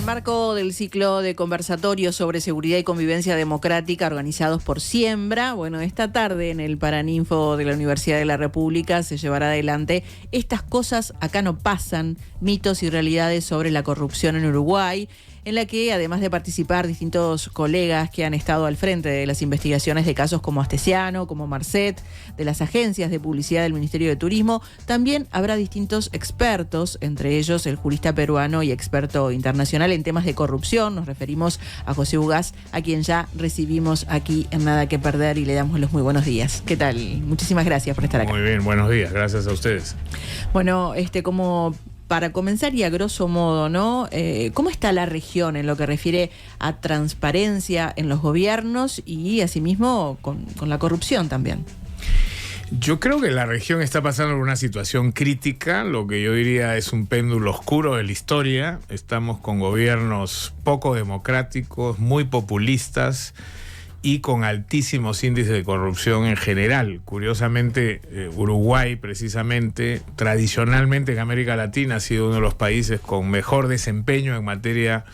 marco del ciclo de conversatorios sobre seguridad y convivencia democrática organizados por Siembra, bueno, esta tarde en el Paraninfo de la Universidad de la República se llevará adelante Estas cosas acá no pasan, mitos y realidades sobre la corrupción en Uruguay, en la que, además de participar distintos colegas que han estado al frente de las investigaciones de casos como Astesiano, como Marcet, de las agencias de publicidad del Ministerio de Turismo, también habrá distintos expertos, entre ellos el jurista peruano y experto internacional en temas de corrupción. Nos referimos a José Ugaz, a quien ya recibimos aquí en Nada que Perder y le damos los muy buenos días. ¿Qué tal? Muchísimas gracias por estar acá. Muy bien, buenos días, gracias a ustedes. Bueno, como para comenzar y a grosso modo, ¿no? ¿Cómo está la región en lo que refiere a transparencia en los gobiernos y asimismo con la corrupción también? Yo creo que la región está pasando por una situación crítica, lo que yo diría es un péndulo oscuro de la historia. Estamos con gobiernos poco democráticos, muy populistas y con altísimos índices de corrupción en general. Curiosamente, Uruguay, precisamente, tradicionalmente en América Latina ha sido uno de los países con mejor desempeño en materia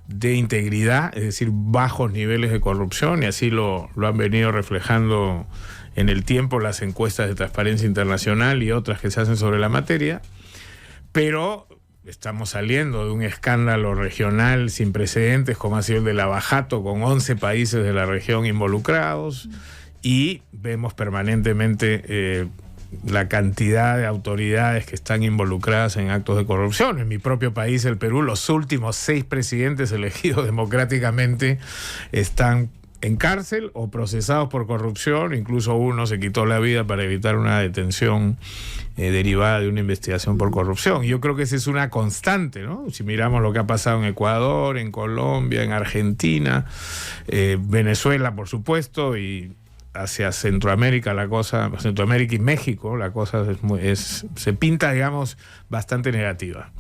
de integridad, es decir, bajos niveles de corrupción, y así lo han venido reflejando en el tiempo las encuestas de Transparencia Internacional y otras que se hacen sobre la materia. Pero estamos saliendo de un escándalo regional sin precedentes como ha sido el de Lavajato, con 11 países de la región involucrados, y vemos permanentemente la cantidad de autoridades que están involucradas en actos de corrupción. En mi propio país, el Perú, los últimos 6 presidentes elegidos democráticamente están en cárcel o procesados por corrupción. Incluso uno se quitó la vida para evitar una detención derivada de una investigación por corrupción. Yo creo que esa es una constante, ¿no? Si miramos lo que ha pasado en Ecuador, en Colombia, en Argentina, Venezuela, por supuesto, y hacia Centroamérica Centroamérica y México, la cosa se pinta, digamos, bastante negativa.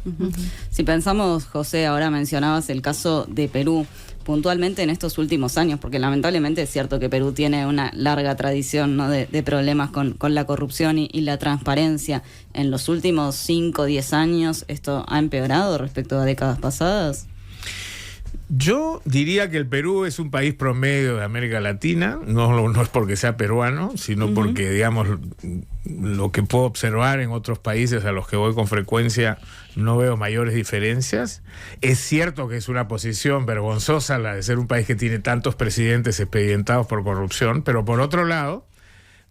Si pensamos, José, ahora mencionabas el caso de Perú, puntualmente en estos últimos años, porque lamentablemente es cierto que Perú tiene una larga tradición, ¿no?, de problemas con la corrupción y la transparencia. En los últimos 5 o 10 años, ¿esto ha empeorado respecto a décadas pasadas? Yo diría que el Perú es un país promedio de América Latina, no es porque sea peruano, sino porque, digamos, lo que puedo observar en otros países a los que voy con frecuencia, no veo mayores diferencias. Es cierto que es una posición vergonzosa la de ser un país que tiene tantos presidentes expedientados por corrupción, pero por otro lado,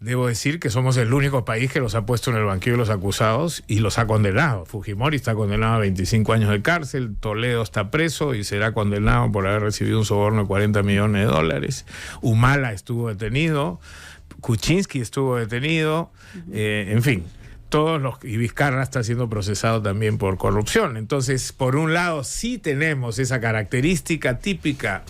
debo decir que somos el único país que los ha puesto en el banquillo de los acusados y los ha condenado. Fujimori está condenado a 25 años de cárcel, Toledo está preso y será condenado por haber recibido un soborno de $40 millones. Humala estuvo detenido, Kuczynski estuvo detenido, en fin. Y Vizcarra está siendo procesado también por corrupción. Entonces, por un lado, sí tenemos esa característica típica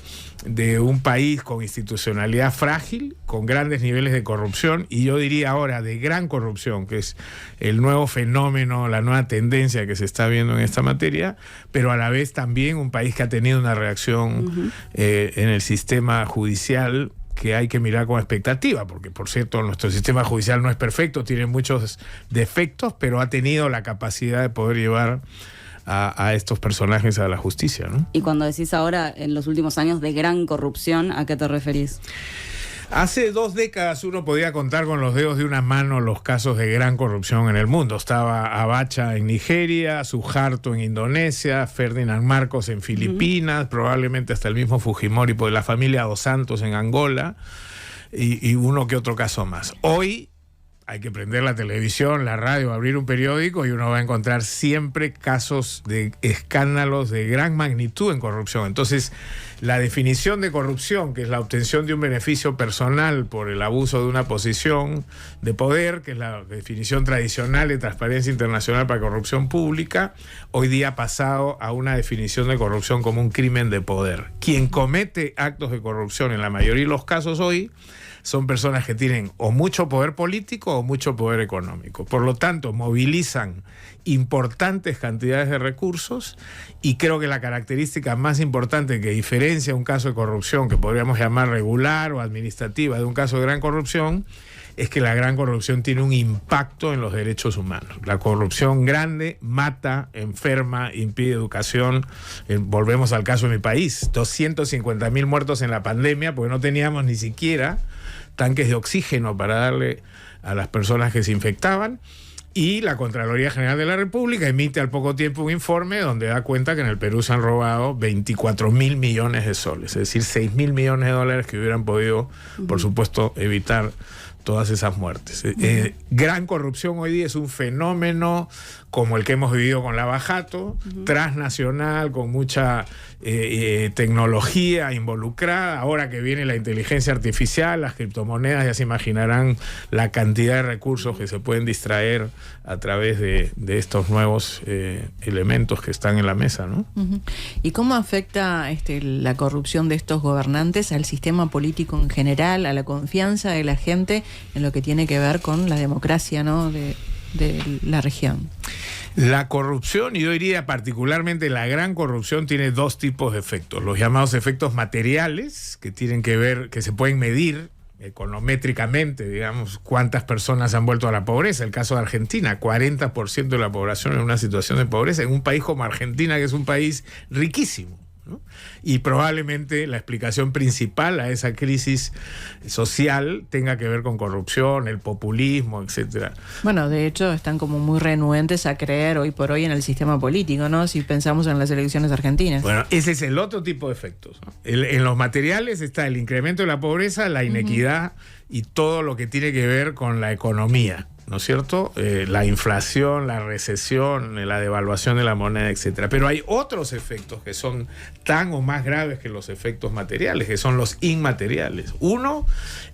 de un país con institucionalidad frágil, con grandes niveles de corrupción, y yo diría ahora de gran corrupción, que es el nuevo fenómeno, la nueva tendencia que se está viendo en esta materia, pero a la vez también un país que ha tenido una reacción en el sistema judicial que hay que mirar con expectativa, porque, por cierto, nuestro sistema judicial no es perfecto, tiene muchos defectos, pero ha tenido la capacidad de poder llevar a estos personajes a la justicia, ¿no? Y cuando decís ahora, en los últimos años, de gran corrupción, ¿a qué te referís? Hace 2 décadas uno podía contar con los dedos de una mano los casos de gran corrupción en el mundo. Estaba Abacha en Nigeria, Suharto en Indonesia, Ferdinand Marcos en Filipinas, probablemente hasta el mismo Fujimori por la familia Dos Santos en Angola, y uno que otro caso más. Hoy hay que prender la televisión, la radio, abrir un periódico y uno va a encontrar siempre casos de escándalos de gran magnitud en corrupción. Entonces, la definición de corrupción, que es la obtención de un beneficio personal por el abuso de una posición de poder, que es la definición tradicional de Transparencia Internacional para corrupción pública, hoy día ha pasado a una definición de corrupción como un crimen de poder. Quien comete actos de corrupción en la mayoría de los casos hoy son personas que tienen o mucho poder político o mucho poder económico. Por lo tanto, movilizan importantes cantidades de recursos, y creo que la característica más importante que diferencia un caso de corrupción que podríamos llamar regular o administrativa de un caso de gran corrupción es que la gran corrupción tiene un impacto en los derechos humanos. La corrupción grande mata, enferma, impide educación. Volvemos al caso de mi país, 250.000 muertos en la pandemia porque no teníamos ni siquiera tanques de oxígeno para darle a las personas que se infectaban. Y la Contraloría General de la República emite al poco tiempo un informe donde da cuenta que en el Perú se han robado 24.000 millones de soles, es decir, 6.000 millones de dólares que hubieran podido, por supuesto, evitar todas esas muertes. Gran corrupción hoy día es un fenómeno como el que hemos vivido con Lava Jato, transnacional, con mucha tecnología involucrada. Ahora que viene la inteligencia artificial, las criptomonedas, ya se imaginarán la cantidad de recursos que se pueden distraer a través de estos nuevos elementos que están en la mesa, ¿no? ¿Y cómo afecta la corrupción de estos gobernantes al sistema político en general, a la confianza de la gente en lo que tiene que ver con la democracia, ¿no?, de la región? La corrupción, y yo diría particularmente la gran corrupción, tiene dos tipos de efectos. Los llamados efectos materiales, que tienen que ver, que se pueden medir econométricamente, digamos, cuántas personas han vuelto a la pobreza. El caso de Argentina, 40% de la población en una situación de pobreza, en un país como Argentina, que es un país riquísimo, ¿no? Y probablemente la explicación principal a esa crisis social tenga que ver con corrupción, el populismo, etcétera. Bueno, de hecho están como muy renuentes a creer hoy por hoy en el sistema político, ¿no? Si pensamos en las elecciones argentinas. Bueno, ese es el otro tipo de efectos, ¿no? En los materiales está el incremento de la pobreza, la inequidad y todo lo que tiene que ver con la economía, ¿no es cierto? La inflación, la recesión, la devaluación de la moneda, etcétera. Pero hay otros efectos que son tan o más graves que los efectos materiales, que son los inmateriales. Uno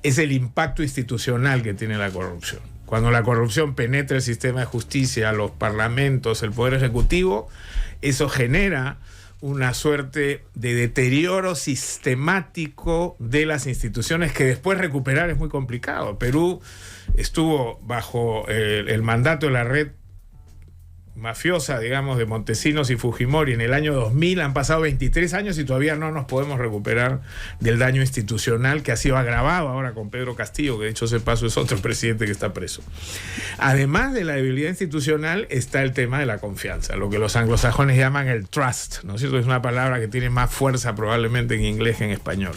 es el impacto institucional que tiene la corrupción. Cuando la corrupción penetra el sistema de justicia, los parlamentos, el poder ejecutivo, eso genera una suerte de deterioro sistemático de las instituciones que después recuperar es muy complicado. Perú estuvo bajo el mandato de la red mafiosa, digamos, de Montesinos y Fujimori en el año 2000. Han pasado 23 años y todavía no nos podemos recuperar del daño institucional que ha sido agravado ahora con Pedro Castillo, que de hecho ese paso es otro presidente que está preso. Además de la debilidad institucional está el tema de la confianza, lo que los anglosajones llaman el trust, ¿no es cierto? Es una palabra que tiene más fuerza probablemente en inglés que en español.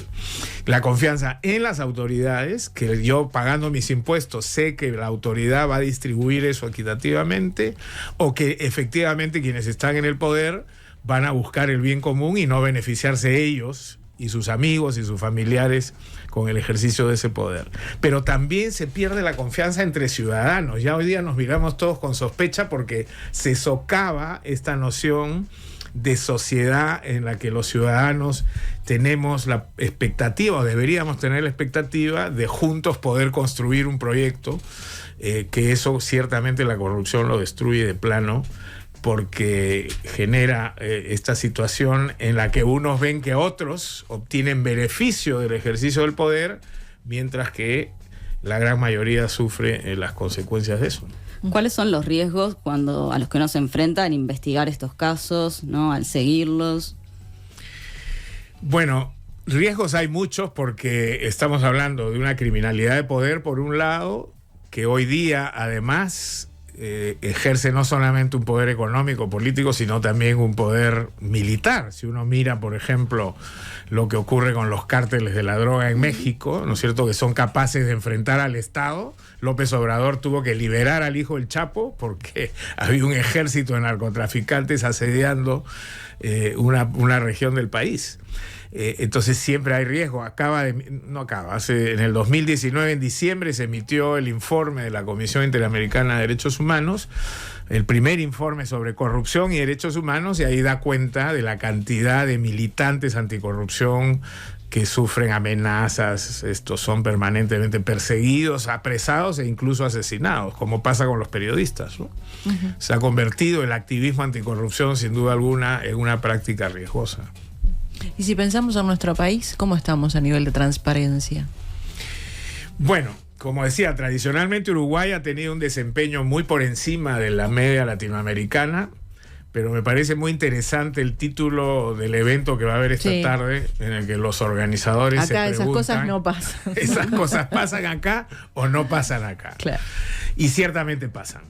La confianza en las autoridades, que yo pagando mis impuestos sé que la autoridad va a distribuir eso equitativamente, o que efectivamente quienes están en el poder van a buscar el bien común y no beneficiarse ellos y sus amigos y sus familiares con el ejercicio de ese poder. Pero también se pierde la confianza entre ciudadanos. Ya hoy día nos miramos todos con sospecha porque se socava esta noción de sociedad en la que los ciudadanos tenemos la expectativa, o deberíamos tener la expectativa, de juntos poder construir un proyecto, que eso ciertamente la corrupción lo destruye de plano, porque genera esta situación en la que unos ven que otros obtienen beneficio del ejercicio del poder, mientras que la gran mayoría sufre las consecuencias de eso. ¿Cuáles son los riesgos a los que uno se enfrenta al investigar estos casos, ¿no?, al seguirlos? Bueno, riesgos hay muchos porque estamos hablando de una criminalidad de poder, por un lado, que hoy día además ejerce no solamente un poder económico, político, sino también un poder militar. Si uno mira, por ejemplo, lo que ocurre con los cárteles de la droga en México, ¿no es cierto?, que son capaces de enfrentar al Estado. López Obrador tuvo que liberar al hijo del Chapo porque había un ejército de narcotraficantes asediando una región del país. Entonces siempre hay riesgo. En el 2019, en diciembre, se emitió el informe de la Comisión Interamericana de Derechos Humanos, el primer informe sobre corrupción y derechos humanos, y ahí da cuenta de la cantidad de militantes anticorrupción que sufren amenazas. Estos son permanentemente perseguidos, apresados e incluso asesinados, como pasa con los periodistas, ¿no? Se ha convertido el activismo anticorrupción, sin duda alguna, en una práctica riesgosa. Y si pensamos en nuestro país, ¿cómo estamos a nivel de transparencia? Bueno, como decía, tradicionalmente Uruguay ha tenido un desempeño muy por encima de la media latinoamericana, pero me parece muy interesante el título del evento que va a haber esta tarde, en el que los organizadores acá se preguntan, esas cosas no pasan. ¿Esas cosas pasan acá o no pasan acá? Claro. Y ciertamente pasan,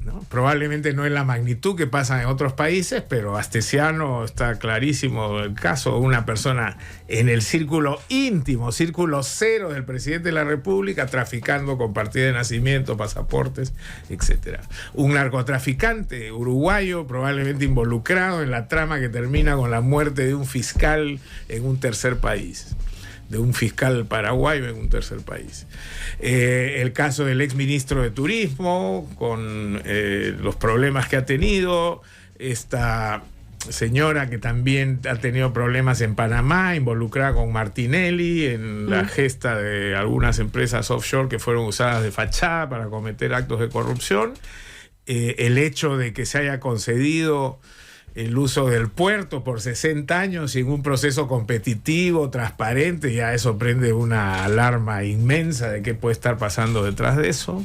¿no? Probablemente no en la magnitud que pasan en otros países, pero Astesiano está clarísimo el caso, una persona en el círculo íntimo, círculo cero del presidente de la República, traficando con partida de nacimiento, pasaportes, etc. Un narcotraficante uruguayo probablemente involucrado en la trama que termina con la muerte de un fiscal en un tercer país, de un fiscal paraguayo en un tercer país. El caso del exministro de Turismo, con los problemas que ha tenido, esta señora que también ha tenido problemas en Panamá, involucrada con Martinelli en la gesta de algunas empresas offshore que fueron usadas de fachada para cometer actos de corrupción. El hecho de que se haya concedido el uso del puerto por 60 años sin un proceso competitivo, transparente, ya eso prende una alarma inmensa de qué puede estar pasando detrás de eso.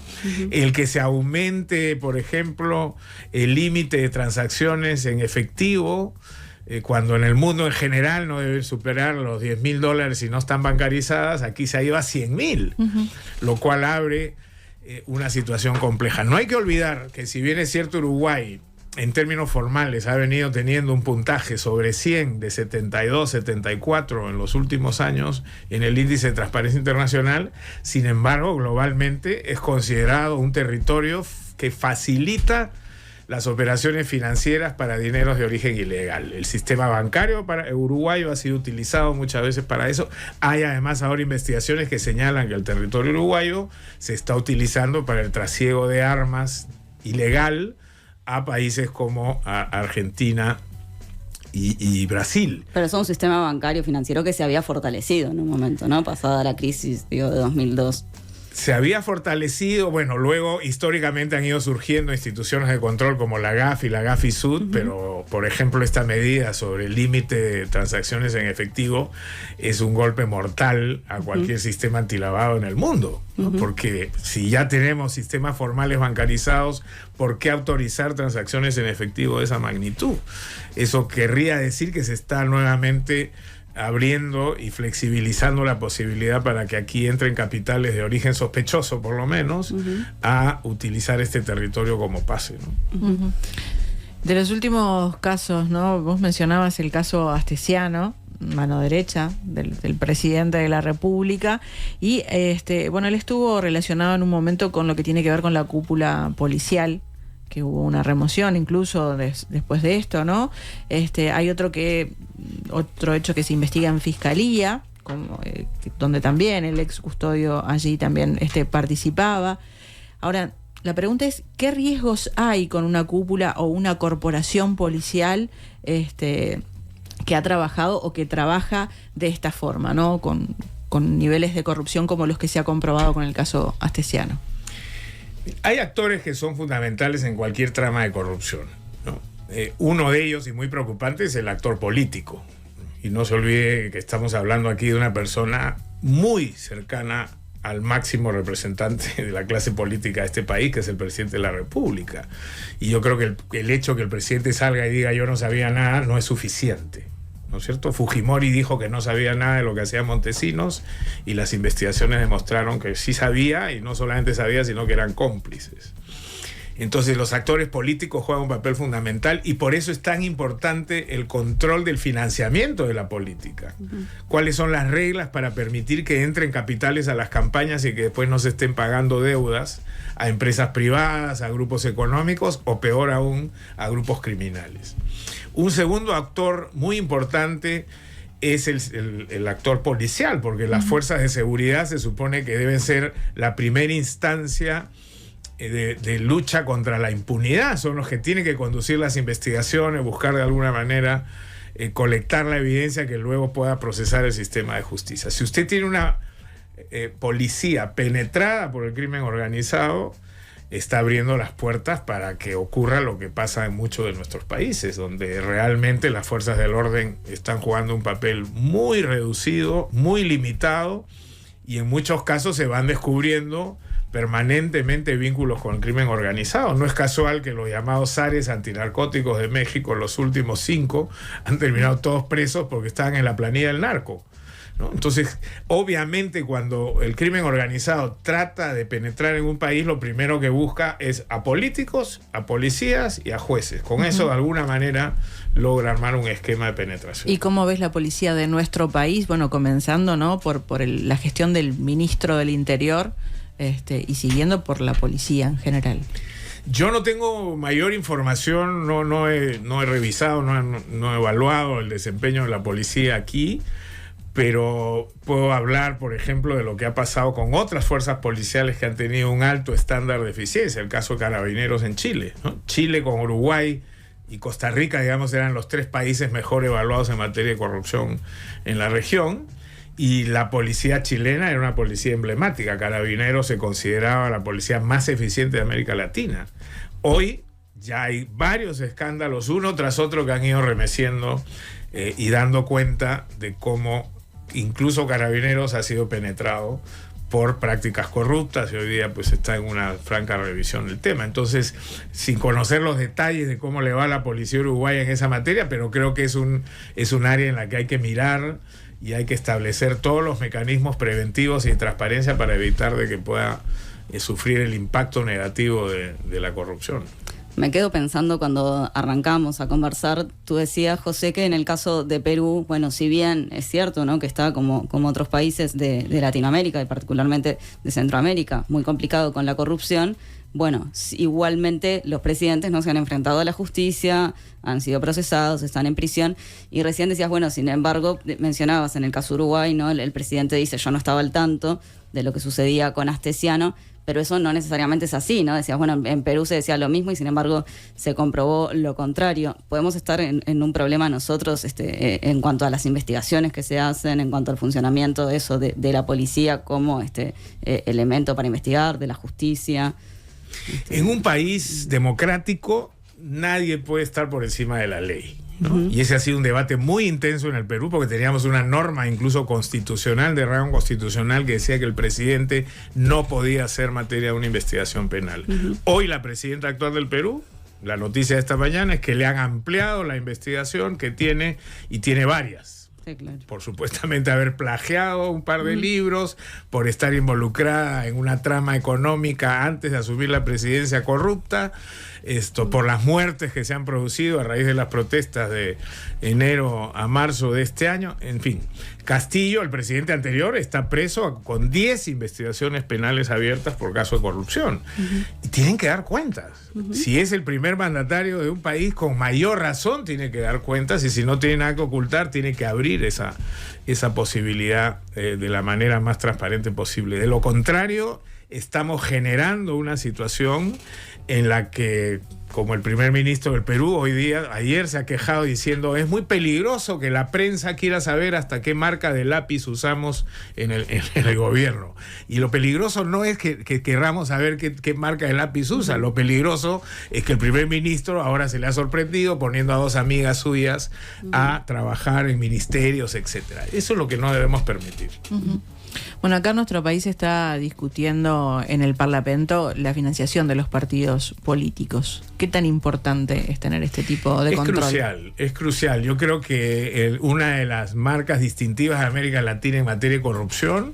El que se aumente, por ejemplo, el límite de transacciones en efectivo, cuando en el mundo en general no deben superar los $10.000 si no están bancarizadas, aquí se ha ido a 100.000, lo cual abre una situación compleja. No hay que olvidar que, si bien es cierto, Uruguay en términos formales ha venido teniendo un puntaje sobre 100 de 72, 74 en los últimos años en el índice de transparencia internacional, sin embargo, globalmente es considerado un territorio que facilita las operaciones financieras para dineros de origen ilegal. El sistema bancario uruguayo ha sido utilizado muchas veces para eso. Hay además ahora investigaciones que señalan que el territorio uruguayo se está utilizando para el trasiego de armas ilegal a países como Argentina y Brasil. Pero es un sistema bancario financiero que se había fortalecido en un momento, ¿no? Pasada la crisis, de 2002. Se había fortalecido, bueno, luego históricamente han ido surgiendo instituciones de control como la GAF y la GAFI-Sud, pero por ejemplo esta medida sobre el límite de transacciones en efectivo es un golpe mortal a cualquier sistema antilavado en el mundo, ¿no? Porque si ya tenemos sistemas formales bancarizados, ¿por qué autorizar transacciones en efectivo de esa magnitud? Eso querría decir que se está nuevamente abriendo y flexibilizando la posibilidad para que aquí entren capitales de origen sospechoso, por lo menos, a utilizar este territorio como pase, ¿no? De los últimos casos, ¿no? Vos mencionabas el caso Astesiano, mano derecha del presidente de la República, y bueno, él estuvo relacionado en un momento con lo que tiene que ver con la cúpula policial, que hubo una remoción incluso después de esto, ¿no? Hay otro hecho que se investiga en Fiscalía, donde también el ex custodio allí también participaba. Ahora, la pregunta es, ¿qué riesgos hay con una cúpula o una corporación policial que ha trabajado o que trabaja de esta forma, ¿no? Con niveles de corrupción como los que se ha comprobado con el caso Astesiano? Hay actores que son fundamentales en cualquier trama de corrupción, ¿no? Uno de ellos, y muy preocupante, es el actor político. Y no se olvide que estamos hablando aquí de una persona muy cercana al máximo representante de la clase política de este país, que es el presidente de la República. Y yo creo que el hecho que el presidente salga y diga yo no sabía nada no es suficiente, ¿no es cierto? Fujimori dijo que no sabía nada de lo que hacía Montesinos y las investigaciones demostraron que sí sabía, y no solamente sabía, sino que eran cómplices. Entonces los actores políticos juegan un papel fundamental, y por eso es tan importante el control del financiamiento de la política. ¿Cuáles son las reglas para permitir que entren capitales a las campañas y que después no se estén pagando deudas a empresas privadas, a grupos económicos o, peor aún, a grupos criminales? Un segundo actor muy importante es el actor policial, porque las fuerzas de seguridad se supone que deben ser la primera instancia de lucha contra la impunidad. Son los que tienen que conducir las investigaciones, buscar de alguna manera colectar la evidencia que luego pueda procesar el sistema de justicia. Si usted tiene una policía penetrada por el crimen organizado, está abriendo las puertas para que ocurra lo que pasa en muchos de nuestros países, donde realmente las fuerzas del orden están jugando un papel muy reducido, muy limitado, y en muchos casos se van descubriendo permanentemente vínculos con el crimen organizado. No es casual que los llamados zares antinarcóticos de México, los últimos 5, han terminado todos presos porque estaban en la planilla del narco, ¿no? Entonces, obviamente, cuando el crimen organizado trata de penetrar en un país, lo primero que busca es a políticos, a policías y a jueces. Con eso, de alguna manera, logra armar un esquema de penetración. ¿Y cómo ves la policía de nuestro país? Bueno, comenzando, ¿no?, por la gestión del ministro del Interior, y siguiendo por la policía en general. Yo no tengo mayor información, no he revisado, no he evaluado el desempeño de la policía aquí, pero puedo hablar, por ejemplo, de lo que ha pasado con otras fuerzas policiales que han tenido un alto estándar de eficiencia. El caso de Carabineros en Chile, ¿no? Chile con Uruguay y Costa Rica, digamos, eran los 3 países mejor evaluados en materia de corrupción en la región. Y la policía chilena era una policía emblemática. Carabineros se consideraba la policía más eficiente de América Latina. Hoy ya hay varios escándalos, uno tras otro, que han ido remeciendo y dando cuenta de cómo incluso Carabineros ha sido penetrado por prácticas corruptas, y hoy día pues está en una franca revisión del tema. Entonces, sin conocer los detalles de cómo le va a la policía uruguaya en esa materia, pero creo que es un área en la que hay que mirar y hay que establecer todos los mecanismos preventivos y de transparencia para evitar de que pueda sufrir el impacto negativo de la corrupción. Me quedo pensando cuando arrancamos a conversar, tú decías, José, que en el caso de Perú, bueno, si bien es cierto, ¿no?, que está como otros países de Latinoamérica y particularmente de Centroamérica, muy complicado con la corrupción, bueno, igualmente los presidentes no se han enfrentado a la justicia, han sido procesados, están en prisión, y recién decías, bueno, sin embargo, mencionabas en el caso Uruguay, ¿no?, el presidente dice, yo no estaba al tanto de lo que sucedía con Astesiano, pero eso no necesariamente es así, ¿no? Decías, bueno, en Perú se decía lo mismo y sin embargo se comprobó lo contrario. Podemos estar en un problema nosotros en cuanto a las investigaciones que se hacen, en cuanto al funcionamiento de eso, de la policía como elemento para investigar, de la justicia. En un país democrático nadie puede estar por encima de la ley, ¿no? Y ese ha sido un debate muy intenso en el Perú, porque teníamos una norma incluso constitucional, de rango constitucional, que decía que el presidente no podía hacer materia de una investigación penal. Hoy la presidenta actual del Perú, la noticia de esta mañana es que le han ampliado la investigación que tiene, y tiene varias. Sí, claro. Por supuestamente haber plagiado un par de libros, por estar involucrada en una trama económica antes de asumir la presidencia corrupta, por las muertes que se han producido a raíz de las protestas de enero a marzo de este año. En fin, Castillo, el presidente anterior, está preso con 10 investigaciones penales abiertas por caso de corrupción. Y tienen que dar cuentas. Si es el primer mandatario de un país, con mayor razón tiene que dar cuentas, y si no tiene nada que ocultar, tiene que abrir esa posibilidad de la manera más transparente posible. De lo contrario, estamos generando una situación en la que, como el primer ministro del Perú ayer se ha quejado diciendo, es muy peligroso que la prensa quiera saber hasta qué marca de lápiz usamos en el gobierno. Y lo peligroso no es que querramos saber qué marca de lápiz usa, lo peligroso es que el primer ministro ahora se le ha sorprendido poniendo a 2 amigas suyas a trabajar en ministerios, etcétera. Eso es lo que no debemos permitir. Bueno, acá en nuestro país se está discutiendo en el Parlamento la financiación de los partidos políticos. ¿Qué tan importante es tener este tipo de control? Es crucial. Yo creo que una de las marcas distintivas de América Latina en materia de corrupción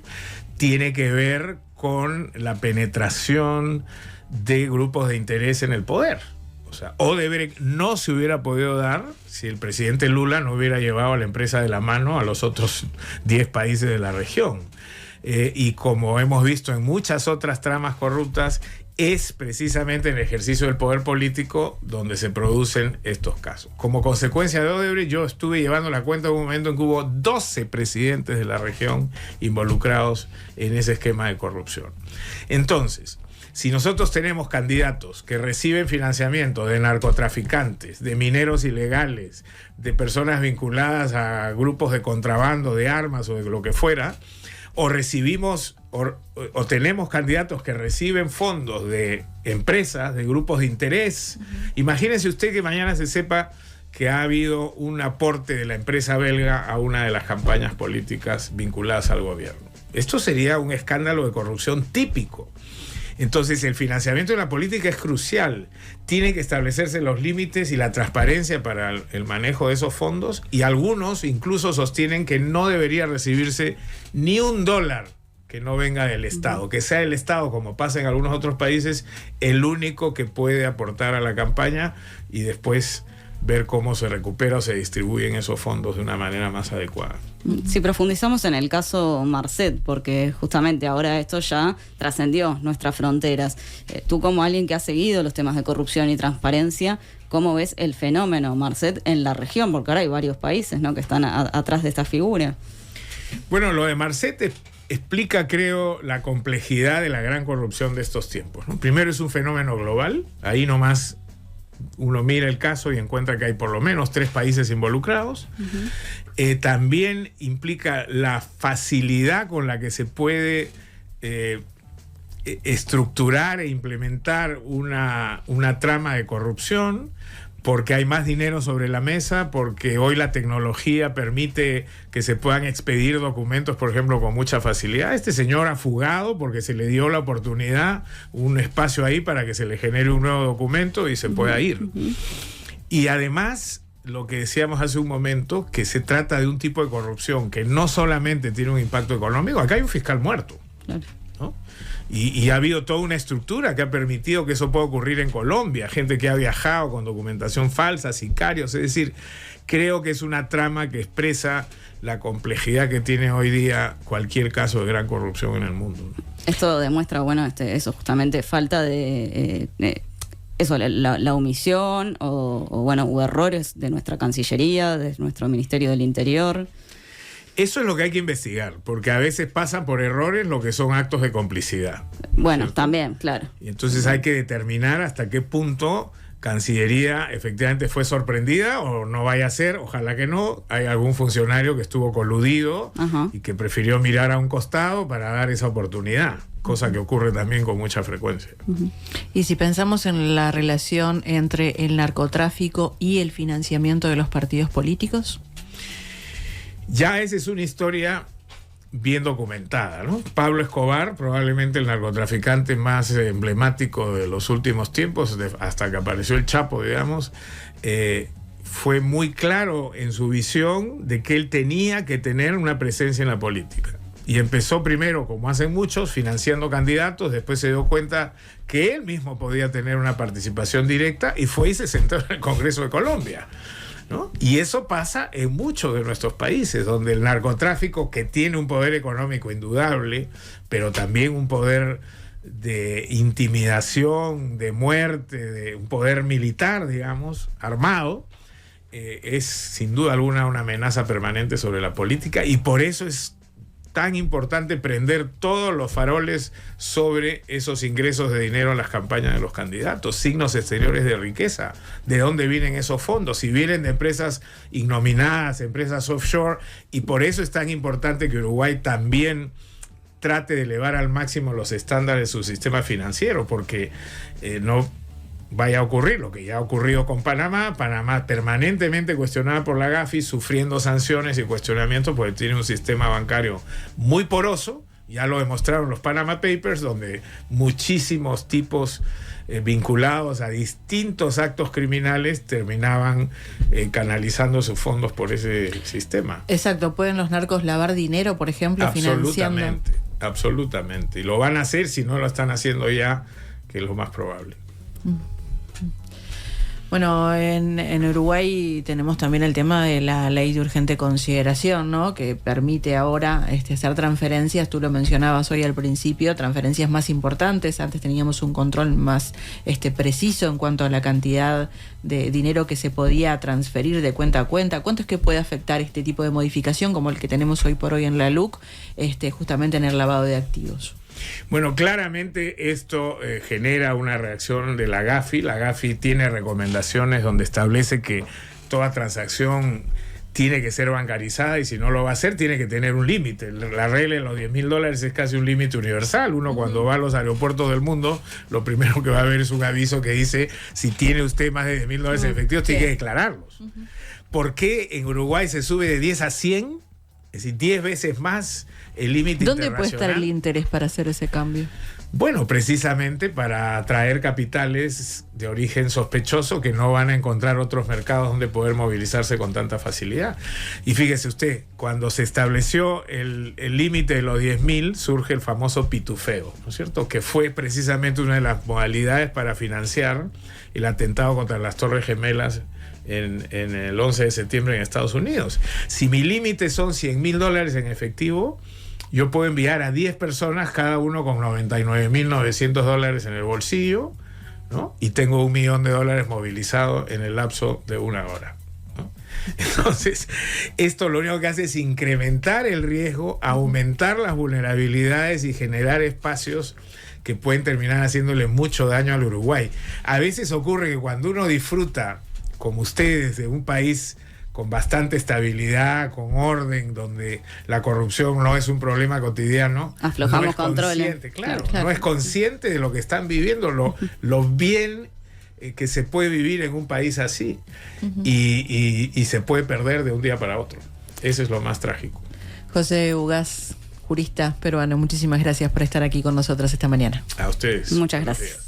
tiene que ver con la penetración de grupos de interés en el poder. O sea, Odebrecht no se hubiera podido dar si el presidente Lula no hubiera llevado a la empresa de la mano a los otros 10 países de la región. Y como hemos visto en muchas otras tramas corruptas, es precisamente en el ejercicio del poder político donde se producen estos casos. Como consecuencia de Odebrecht, yo estuve llevando la cuenta en un momento en que hubo 12 presidentes de la región involucrados en ese esquema de corrupción. Entonces, si nosotros tenemos candidatos que reciben financiamiento de narcotraficantes, de mineros ilegales, de personas vinculadas a grupos de contrabando de armas o de lo que fuera, o recibimos o tenemos candidatos que reciben fondos de empresas, de grupos de interés. Imagínese usted que mañana se sepa que ha habido un aporte de la empresa belga a una de las campañas políticas vinculadas al gobierno. Esto sería un escándalo de corrupción típico. Entonces el financiamiento de la política es crucial. Tienen que establecerse los límites y la transparencia para el manejo de esos fondos, y algunos incluso sostienen que no debería recibirse ni $1 que no venga del Estado, que sea el Estado, como pasa en algunos otros países, el único que puede aportar a la campaña y después ver cómo se recupera o se distribuyen esos fondos de una manera más adecuada. Si profundizamos en el caso Marcet, porque justamente ahora esto ya trascendió nuestras fronteras. Tú, como alguien que ha seguido los temas de corrupción y transparencia, ¿cómo ves el fenómeno Marcet en la región? Porque ahora hay varios países, ¿no?, que están atrás de esta figura. Bueno, lo de Marcet explica, creo, la complejidad de la gran corrupción de estos tiempos, ¿no? Primero, es un fenómeno global. Ahí nomás uno mira el caso y encuentra que hay por lo menos 3 países involucrados. También implica la facilidad con la que se puede estructurar e implementar una trama de corrupción, porque hay más dinero sobre la mesa, porque hoy la tecnología permite que se puedan expedir documentos, por ejemplo, con mucha facilidad. Este señor ha fugado porque se le dio la oportunidad, un espacio ahí para que se le genere un nuevo documento y se pueda ir. Y además, lo que decíamos hace un momento, que se trata de un tipo de corrupción que no solamente tiene un impacto económico. Acá hay un fiscal muerto, ¿no? Y ha habido toda una estructura que ha permitido que eso pueda ocurrir en Colombia, gente que ha viajado con documentación falsa, sicarios. Es decir, creo que es una trama que expresa la complejidad que tiene hoy día cualquier caso de gran corrupción en el mundo. Esto demuestra, bueno, eso justamente, falta de eso, la omisión o errores de nuestra Cancillería, de nuestro Ministerio del Interior. Eso es lo que hay que investigar, porque a veces pasan por errores lo que son actos de complicidad. Bueno, ¿cierto? También, claro. Y entonces hay que determinar hasta qué punto Cancillería efectivamente fue sorprendida, o no vaya a ser, ojalá que no. Hay algún funcionario que estuvo coludido y que prefirió mirar a un costado para dar esa oportunidad, cosa que ocurre también con mucha frecuencia. Y si pensamos en la relación entre el narcotráfico y el financiamiento de los partidos políticos. Ya esa es una historia bien documentada, ¿no? Pablo Escobar, probablemente el narcotraficante más emblemático de los últimos tiempos, hasta que apareció el Chapo, digamos, fue muy claro en su visión de que él tenía que tener una presencia en la política. Y empezó primero, como hacen muchos, financiando candidatos. Después se dio cuenta que él mismo podía tener una participación directa y fue y se sentó en el Congreso de Colombia, ¿no? Y eso pasa en muchos de nuestros países, donde el narcotráfico, que tiene un poder económico indudable, pero también un poder de intimidación, de muerte, de un poder militar, digamos, armado, es sin duda alguna una amenaza permanente sobre la política, y por eso es tan importante prender todos los faroles sobre esos ingresos de dinero a las campañas de los candidatos, signos exteriores de riqueza, de dónde vienen esos fondos, si vienen de empresas ignominadas, empresas offshore, y por eso es tan importante que Uruguay también trate de elevar al máximo los estándares de su sistema financiero, porque no vaya a ocurrir lo que ya ha ocurrido con Panamá. Panamá permanentemente cuestionada por la Gafi, sufriendo sanciones y cuestionamientos porque tiene un sistema bancario muy poroso. Ya lo demostraron los Panama Papers, donde muchísimos tipos vinculados a distintos actos criminales terminaban canalizando sus fondos por ese sistema. Exacto, ¿pueden los narcos lavar dinero, por ejemplo, financiando? Absolutamente. Y lo van a hacer, si no lo están haciendo ya, que es lo más probable. Bueno, en Uruguay tenemos también el tema de la ley de urgente consideración, ¿no?, que permite ahora hacer transferencias. Tú lo mencionabas hoy al principio, transferencias más importantes. Antes teníamos un control más preciso en cuanto a la cantidad de dinero que se podía transferir de cuenta a cuenta. ¿Cuánto es que puede afectar este tipo de modificación, como el que tenemos hoy por hoy en la LUC, justamente en el lavado de activos? Bueno, claramente esto genera una reacción de la Gafi. La Gafi tiene recomendaciones donde establece que toda transacción tiene que ser bancarizada, y si no lo va a hacer tiene que tener un límite. La regla de los $10.000 es casi un límite universal. Uno cuando va a los aeropuertos del mundo, lo primero que va a ver es un aviso que dice: si tiene usted más de $10.000 en efectivo, tiene que declararlos. ¿Por qué en Uruguay se sube de 10 a 100? Es decir, 10 veces más el límite internacional. ¿Dónde puede estar el interés para hacer ese cambio? Bueno, precisamente para atraer capitales de origen sospechoso que no van a encontrar otros mercados donde poder movilizarse con tanta facilidad. Y fíjese usted, cuando se estableció el límite de los 10.000, surge el famoso pitufeo, ¿no es cierto? Que fue precisamente una de las modalidades para financiar el atentado contra las Torres Gemelas en el 11 de septiembre en Estados Unidos. Si mi límite son $100.000 en efectivo, yo puedo enviar a 10 personas, cada uno con $99.900 en el bolsillo, ¿no? Y tengo $1 millón movilizado en el lapso de 1 hora, ¿no? Entonces, esto lo único que hace es incrementar el riesgo, aumentar las vulnerabilidades y generar espacios que pueden terminar haciéndole mucho daño al Uruguay. A veces ocurre que cuando uno disfruta, como ustedes, de un país con bastante estabilidad, con orden, donde la corrupción no es un problema cotidiano, aflojamos no es controles. claro, no es consciente de lo que están viviendo, lo bien que se puede vivir en un país así, y se puede perder de un día para otro. Eso es lo más trágico. José Ugaz, jurista peruano, muchísimas gracias por estar aquí con nosotros esta mañana. A ustedes. Muchas gracias.